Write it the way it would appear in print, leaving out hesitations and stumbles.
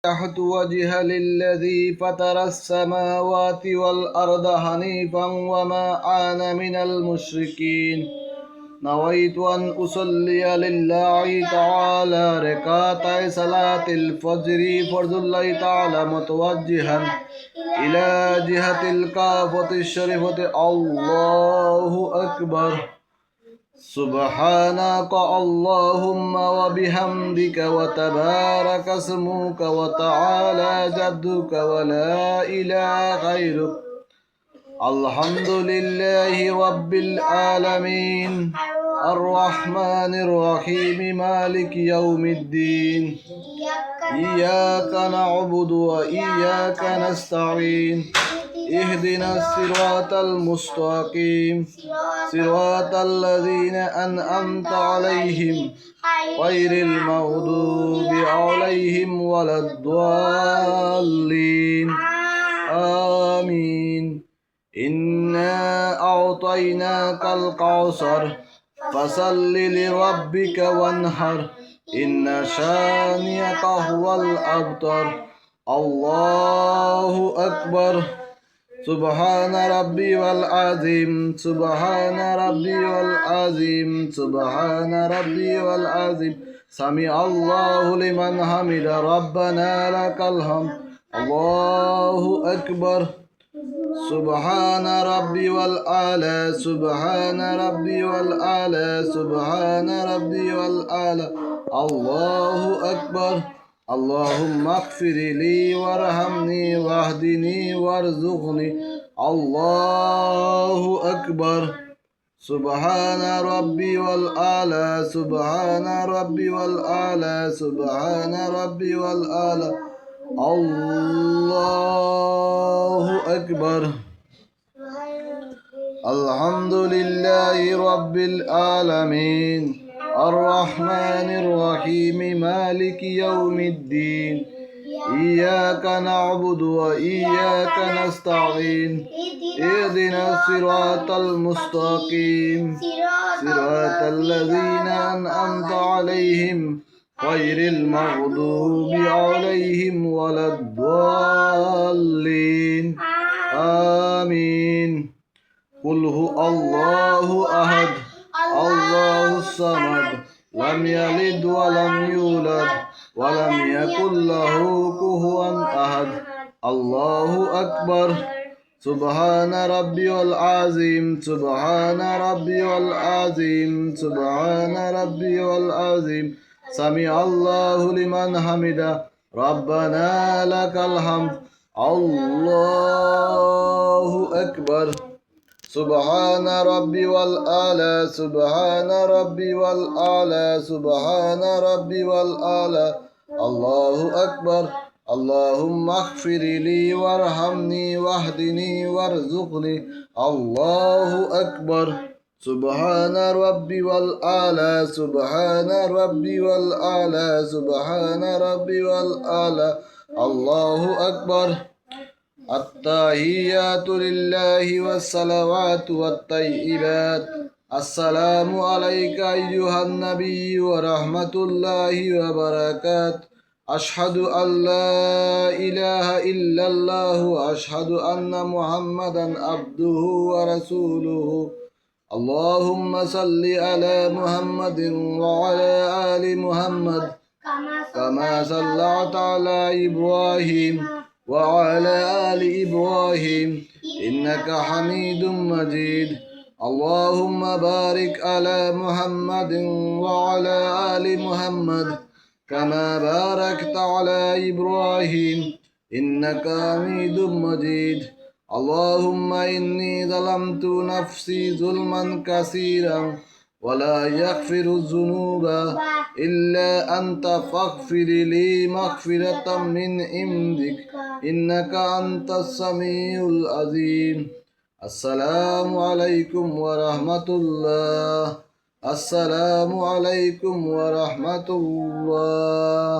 وجهت وجه للذي فطر السماوات والأرض حنيفا وما أنا من المشركين نويت أن أصلي لله تعالى ركعتي صلاة الفجر فرض الله تعالى متوجها إلى جهة الكعبة الشريفة الله أكبر سبحانك اللهم وبحمدك وتبارك اسمك وتعالى جدك ولا إله غيرك الحمد لله رب العالمين الرحمن الرحيم مالك يوم الدين إياك نعبد وإياك نستعين اهدنا الصراط المستقيم صراط الذين أنعمت عليهم غير المغضوب عليهم ولا الضالين آمين إنا أعطيناك الكوثر فصل لربك وانحر إن شانئك هو الأبتر الله أكبر سبحان ربي والعظيم سبحان ربي والعظيم سبحان ربي والعظيم سمع الله لمن حمد ربنا لك الحمد الله أكبر سبحان ربي والأعلى سبحان ربي والأعلى سبحان ربي والأعلى الله أكبر اللهم اغفر لي وارحمني واهدني وارزقني الله أكبر سبحان ربي والأعلى سبحان ربي والأعلى سبحان ربي والأعلى الله أكبر الحمد لله رب العالمين الرحمن الرحيم مالك يوم الدين إياك نعبد وإياك نستعين اهدنا الصراط المستقيم صراط الذين أنعمت عليهم غير المغضوب عليهم ولا الضالين آمين قل هو الله أحد الله الصمد لم يلد ولم يولد ولم يكن له كفوا أحد الله أكبر سبحان ربي العظيم سبحان ربي العظيم سبحان ربي العظيم سمع الله لمن حمده ربنا لك الحمد الله أكبر سبحان ربي والأعلى سبحان ربي والأعلى سبحان ربي والأعلى الله أكبر اللهم اغفر لي وارحمني واهدني وارزقني الله أكبر سبحان ربي والأعلى سبحان ربي والأعلى سبحان ربي والأعلى الله أكبر التحيات لله والصلوات والطيبات السلام عليك أيها النبي ورحمة الله وبركاته أشهد أن لا إله إلا الله وأشهد أن محمدا عبده ورسوله اللهم صل على محمد وعلى آل محمد كما صليت على إبراهيم وعلى آل إبراهيم إنك حميد مجيد اللهم بارك على محمد وعلى آل محمد كما باركت على إبراهيم إنك حميد مجيد اللهم إني ظلمت نفسي ظلما كثيرا ولا يغفر الذنوب إلا أنت فاغفر لي مغفرة من عندك إنك أنت السميع العليم السلام عليكم ورحمة الله السلام عليكم ورحمة الله